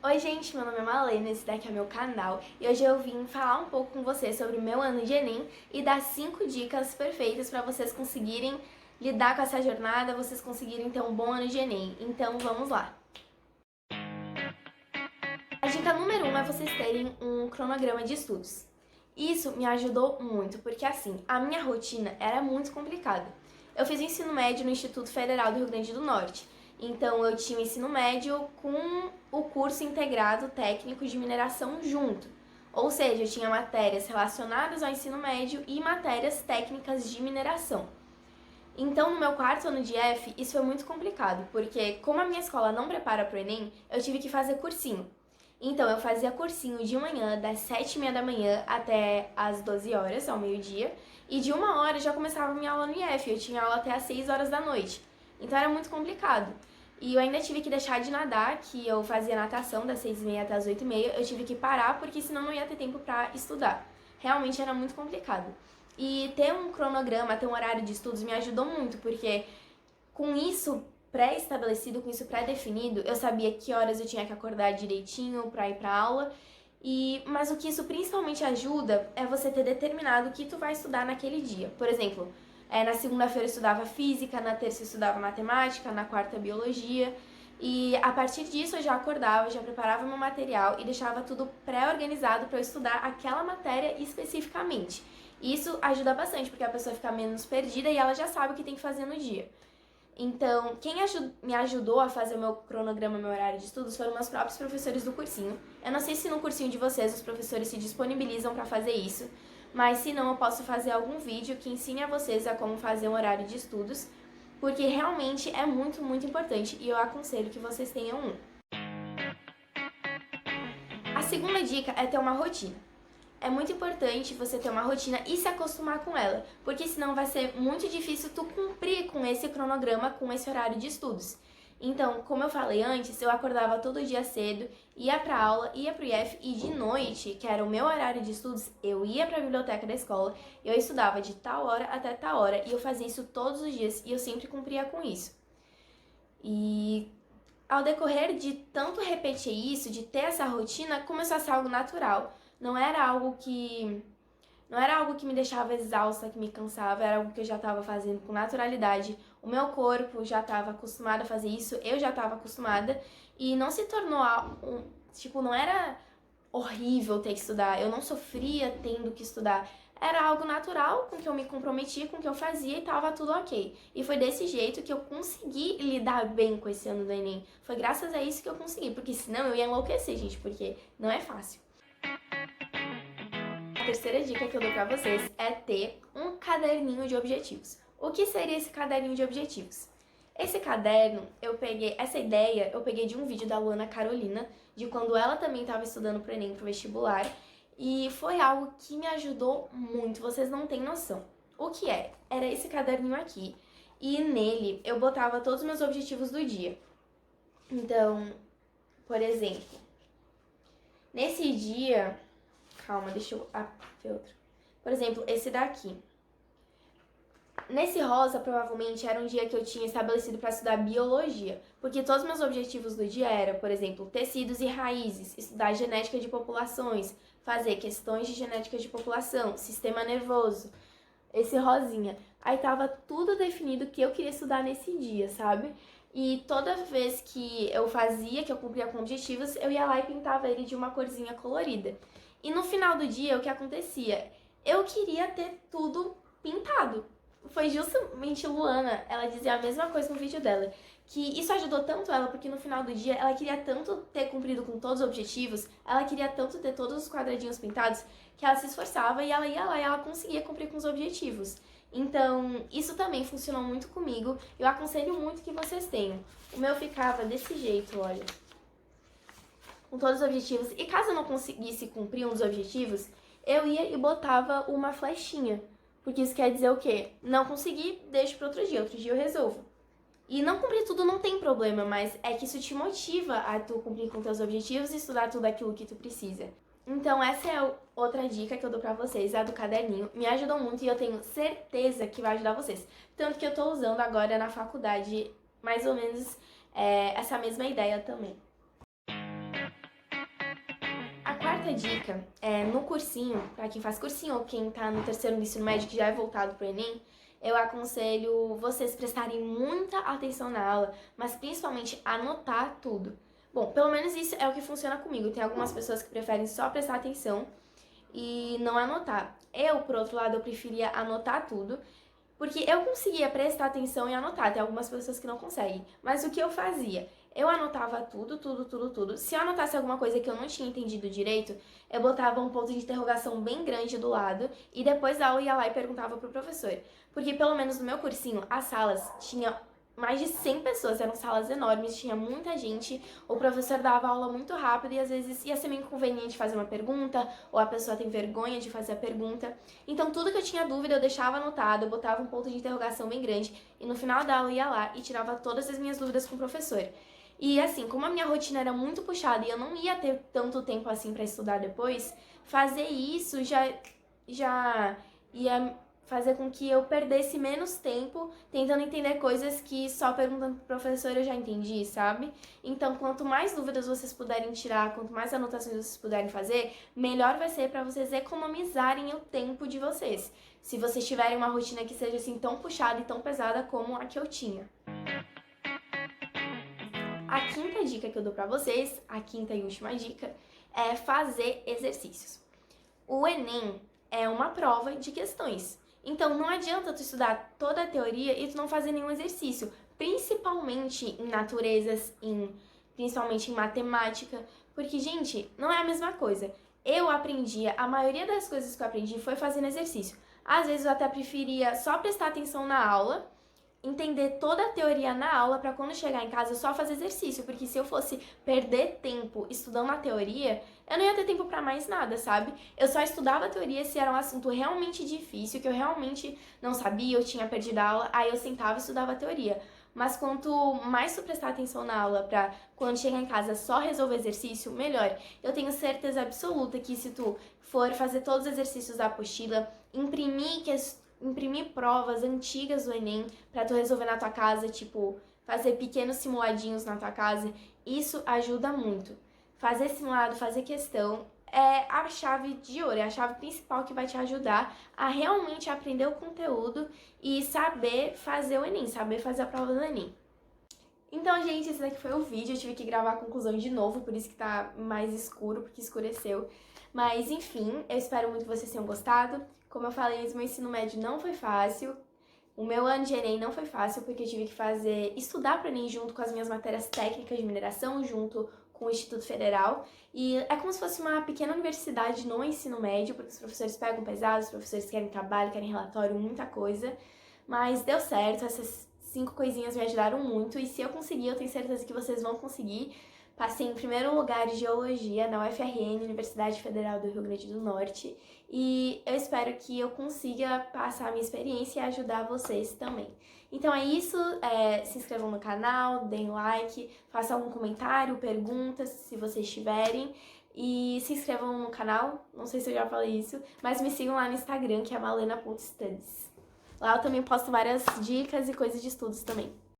Oi gente, meu nome é Malena, esse daqui é meu canal e hoje eu vim falar um pouco com vocês sobre o meu ano de Enem e dar 5 dicas perfeitas para vocês conseguirem lidar com essa jornada, vocês conseguirem ter um bom ano de Enem. Então vamos lá! A dica número 1 é vocês terem um cronograma de estudos. Isso me ajudou muito, porque assim, a minha rotina era muito complicada. Eu fiz o ensino médio no Instituto Federal do Rio Grande do Norte, então eu tinha o ensino médio com o curso integrado técnico de mineração junto. Ou seja, eu tinha matérias relacionadas ao ensino médio e matérias técnicas de mineração. Então, no meu quarto ano de F, isso foi muito complicado, porque como a minha escola não prepara para o Enem, eu tive que fazer cursinho. Então, eu fazia cursinho de manhã, das 7h30 da manhã até as 12 horas, ao meio-dia, e de 1 hora já começava a minha aula no IF, eu tinha aula até as 6 horas da noite. Então, era muito complicado. E eu ainda tive que deixar de nadar, que eu fazia natação das 6h30 até as 8h30, eu tive que parar, porque senão não ia ter tempo para estudar. Realmente era muito complicado. E ter um cronograma, ter um horário de estudos me ajudou muito, porque com isso pré-estabelecido, com isso pré-definido, eu sabia que horas eu tinha que acordar direitinho para ir para aula. Mas o que isso principalmente ajuda é você ter determinado o que tu vai estudar naquele dia. Por exemplo, na segunda-feira eu estudava física, na terça eu estudava matemática, na quarta biologia. E a partir disso eu já acordava, já preparava meu material e deixava tudo pré-organizado para eu estudar aquela matéria especificamente. Isso ajuda bastante, porque a pessoa fica menos perdida e ela já sabe o que tem que fazer no dia. Então, quem me ajudou a fazer o meu cronograma, meu horário de estudos, foram meus próprios professores do cursinho. Eu não sei se no cursinho de vocês os professores se disponibilizam para fazer isso, mas se não, eu posso fazer algum vídeo que ensine a vocês a como fazer um horário de estudos, porque realmente é muito, muito importante e eu aconselho que vocês tenham um. A segunda dica é ter uma rotina. É muito importante você ter uma rotina e se acostumar com ela, porque senão vai ser muito difícil tu cumprir com esse cronograma, com esse horário de estudos. Então, como eu falei antes, eu acordava todo dia cedo, ia pra aula, ia pro IF e de noite, que era o meu horário de estudos, eu ia pra biblioteca da escola, eu estudava de tal hora até tal hora e eu fazia isso todos os dias e eu sempre cumpria com isso. E ao decorrer de tanto repetir isso, de ter essa rotina, começou a ser algo natural. Não era algo que me deixava exausta, que me cansava, era algo que eu já estava fazendo com naturalidade. O meu corpo já estava acostumado a fazer isso, eu já estava acostumada e não se tornou não era horrível ter que estudar, eu não sofria tendo que estudar. Era algo natural, com que eu me comprometi, com que eu fazia e tava tudo ok. E foi desse jeito que eu consegui lidar bem com esse ano do Enem. Foi graças a isso que eu consegui, porque senão eu ia enlouquecer, gente, porque não é fácil. A terceira dica que eu dou pra vocês é ter um caderninho de objetivos. O que seria esse caderninho de objetivos? Esse caderno, essa ideia eu peguei de um vídeo da Luana Carolina, de quando ela também estava estudando pro Enem, pro vestibular, e foi algo que me ajudou muito, vocês não têm noção. O que é? Era esse caderninho aqui, e nele eu botava todos os meus objetivos do dia. Então, por exemplo, nesse dia... Calma, deixa eu ver outro. Por exemplo, esse daqui. Nesse rosa, provavelmente, era um dia que eu tinha estabelecido para estudar biologia, porque todos os meus objetivos do dia eram, por exemplo, tecidos e raízes, estudar genética de populações, fazer questões de genética de população, sistema nervoso, esse rosinha. Aí tava tudo definido que eu queria estudar nesse dia, sabe? E toda vez que eu fazia, que eu cumpria com objetivos, eu ia lá e pintava ele de uma corzinha colorida. E no final do dia, o que acontecia? Eu queria ter tudo pintado. Foi justamente Luana, ela dizia a mesma coisa no vídeo dela, que isso ajudou tanto ela, porque no final do dia ela queria tanto ter cumprido com todos os objetivos, ela queria tanto ter todos os quadradinhos pintados, que ela se esforçava e ela ia lá e ela conseguia cumprir com os objetivos. Então, isso também funcionou muito comigo, eu aconselho muito que vocês tenham. O meu ficava desse jeito, olha, com todos os objetivos, e caso eu não conseguisse cumprir um dos objetivos, eu ia e botava uma flechinha. Porque isso quer dizer o quê? Não consegui, deixo para outro dia eu resolvo. E não cumprir tudo não tem problema, mas é que isso te motiva a tu cumprir com teus objetivos e estudar tudo aquilo que tu precisa. Então essa é outra dica que eu dou pra vocês, a do caderninho. Me ajudou muito e eu tenho certeza que vai ajudar vocês. Tanto que eu tô usando agora na faculdade mais ou menos essa mesma ideia também. quarta dica é no cursinho, para quem faz cursinho ou quem tá no terceiro do ensino médio que já é voltado pro Enem, eu aconselho vocês prestarem muita atenção na aula, mas principalmente anotar tudo. Bom, pelo menos isso é o que funciona comigo. Tem algumas pessoas que preferem só prestar atenção e não anotar. Eu, por outro lado, eu preferia anotar tudo, porque eu conseguia prestar atenção e anotar. Tem algumas pessoas que não conseguem. Mas o que eu fazia? Eu anotava tudo, tudo, tudo, tudo. Se eu anotasse alguma coisa que eu não tinha entendido direito, eu botava um ponto de interrogação bem grande do lado e depois da aula ia lá e perguntava pro professor. Porque pelo menos no meu cursinho, as salas tinha mais de 100 pessoas, eram salas enormes, tinha muita gente, o professor dava aula muito rápido e às vezes ia ser meio inconveniente fazer uma pergunta, ou a pessoa tem vergonha de fazer a pergunta. Então tudo que eu tinha dúvida eu deixava anotado, eu botava um ponto de interrogação bem grande e no final da aula eu ia lá e tirava todas as minhas dúvidas com o professor. E assim, como a minha rotina era muito puxada e eu não ia ter tanto tempo assim pra estudar depois, fazer isso já ia fazer com que eu perdesse menos tempo tentando entender coisas que só perguntando pro professor eu já entendi, sabe? Então, quanto mais dúvidas vocês puderem tirar, quanto mais anotações vocês puderem fazer, melhor vai ser para vocês economizarem o tempo de vocês. Se vocês tiverem uma rotina que seja assim tão puxada e tão pesada como a que eu tinha. A quinta dica que eu dou pra vocês, a quinta e última dica, é fazer exercícios. O Enem é uma prova de questões. Então não adianta tu estudar toda a teoria e tu não fazer nenhum exercício, principalmente em naturezas, principalmente em matemática, porque, gente, não é a mesma coisa. Eu aprendia, a maioria das coisas que eu aprendi foi fazendo exercício. Às vezes eu até preferia só prestar atenção na aula, entender toda a teoria na aula para quando chegar em casa eu só fazer exercício, porque se eu fosse perder tempo estudando a teoria, eu não ia ter tempo para mais nada, sabe? Eu só estudava a teoria se era um assunto realmente difícil, que eu realmente não sabia, eu tinha perdido a aula, aí eu sentava e estudava a teoria. Mas quanto mais tu prestar atenção na aula pra quando chegar em casa só resolver exercício, melhor. Eu tenho certeza absoluta que se tu for fazer todos os exercícios da apostila, imprimir provas antigas do Enem pra tu resolver na tua casa, tipo, fazer pequenos simuladinhos na tua casa, isso ajuda muito. Fazer simulado, fazer questão é a chave de ouro, é a chave principal que vai te ajudar a realmente aprender o conteúdo e saber fazer o Enem, saber fazer a prova do Enem. Então, gente, esse daqui foi o vídeo, eu tive que gravar a conclusão de novo, por isso que tá mais escuro, porque escureceu. Mas, enfim, eu espero muito que vocês tenham gostado. Como eu falei, o meu ensino médio não foi fácil. O meu ano de Enem não foi fácil, porque eu tive que estudar para o Enem junto com as minhas matérias técnicas de mineração, junto com o Instituto Federal. E é como se fosse uma pequena universidade no ensino médio, porque os professores pegam pesado, os professores querem trabalho, querem relatório, muita coisa. Mas deu certo, essas 5 coisinhas me ajudaram muito, e se eu conseguir, eu tenho certeza que vocês vão conseguir. Passei em primeiro lugar de Geologia na UFRN, Universidade Federal do Rio Grande do Norte, e eu espero que eu consiga passar a minha experiência e ajudar vocês também. Então é isso, se inscrevam no canal, deem like, façam algum comentário, perguntas, se vocês tiverem, e se inscrevam no canal, não sei se eu já falei isso, mas me sigam lá no Instagram, que é malena.studies. Lá eu também posto várias dicas e coisas de estudos também.